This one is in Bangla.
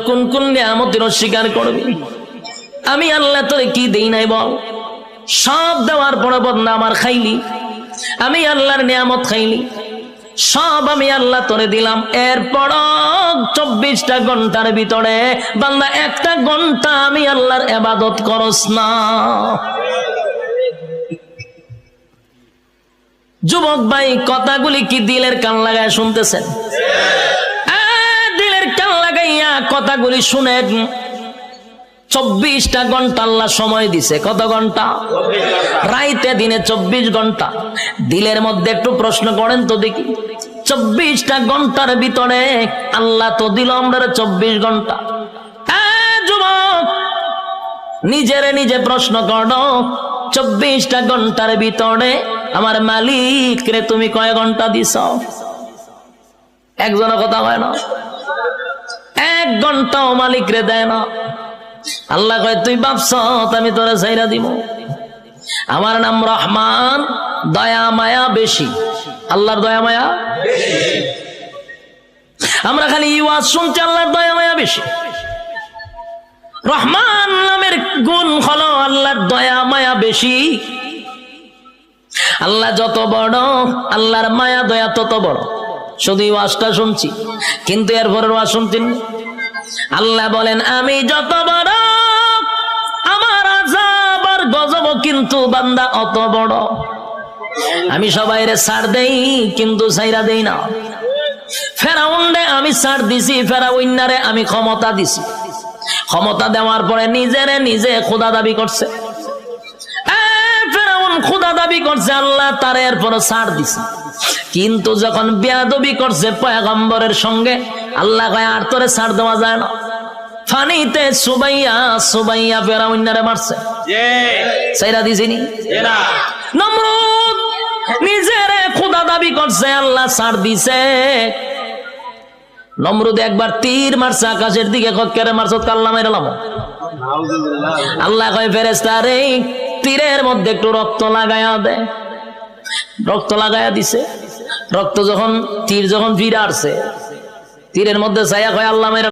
কোন কোন নিয়ামতের অস্বীকার করবি? আমি আল্লাহ তোরে কি দেই নাই বল? সব দেওয়ার পরে বদনা আমার খাইলি, আমি আল্লাহর নিয়ামত খাইলি, সব আমি আল্লাহ তোরে দিলাম। এরপর 24টা ঘন্টার ভিতরে বান্দা 1টা ঘন্টা আমি আল্লাহর ইবাদত করস না। যুবক ভাই, কথাগুলি কি দিলের কান লাগায় শুনতেছেন? দিলের কান লাগাইয়া কথাগুলি শুনেন। 24টা ঘন্টা আল্লাহ সময় দিছে। কত ঘন্টা? রাইতে দিনে 24 ঘন্টা। দিলের মধ্যে একটু প্রশ্ন করেন তো দেখি, 24টা ঘন্টার ভিতরে আল্লাহ তো দিল আমরা 24 ঘন্টা। যুবক, নিজেরে নিজে প্রশ্ন করো, 24টা ঘন্টার ভিতরে আমার মালিক রে তুমি কয় ঘন্টা দিছ? একজনের কথা হয় না, 1 ঘন্টাও মালিক রে দেয় না। আল্লাহ কয় তুই ভাবছ আমি তোরে ছাইরা দিব? আমার নাম রহমান, দয়া মায়া বেশি। আল্লাহর দয়া মায়া বেশি। আমরা খালি ওয়াজ শুনছি আল্লাহর দয়া মায়া বেশি। রহমান নামের গুণ হলো আল্লাহর দয়া মায়া বেশি। আল্লাহ যত বড়, আল্লাহর মায়া দয়া তত বড়। শুধু ওয়াজটা শুনছি, কিন্তু এরপরের ওয়াজ শুনছেন। আল্লাহ বলেন আমি যত বড়, আমার আযাব আর গজব কিন্তু বান্দা অত বড়। আমি সবাইরে ছাড় দেই, কিন্তু ছাইরা দেই না। ফেরাউনরে আমি ছাড় দিছি, ফেরাউন্নারে আমি ক্ষমতা দিছি। ক্ষমতা দেওয়ার পরে নিজেরে নিজে খোদা দাবি করছে। ফেরাউন খোদা দাবি করছে, আল্লাহ তার এরপর ছাড় দিছে। কিন্তু যখন বেয়াদবি করছে পয়গম্বরের সঙ্গে, আল্লাহ কয় আর তোরে ছাড় দেওয়া যায় না। ফানিতে সুবাইয়া সুবাইয়া ফেরাউন্নারে মারছে, ছাইরা দিছিনি? নমরুদ নিজেরে খোদা দাবি করছে, আল্লাহ ছাড় দিছে। নমরুদ একবার তীর মারছে আকাশের দিকে, কেড়ে মারছ কাল্লা মাইরালাম। আল্লাহ কয় ফেরেশতা রে, তীরের মধ্যে একটু রক্ত লাগায়া দে। রক্ত লাগায়া দিছে। রক্ত যখন তীর যখন ফিরে আসছে, তীরের মধ্যে ছায়া কয় আল্লাহ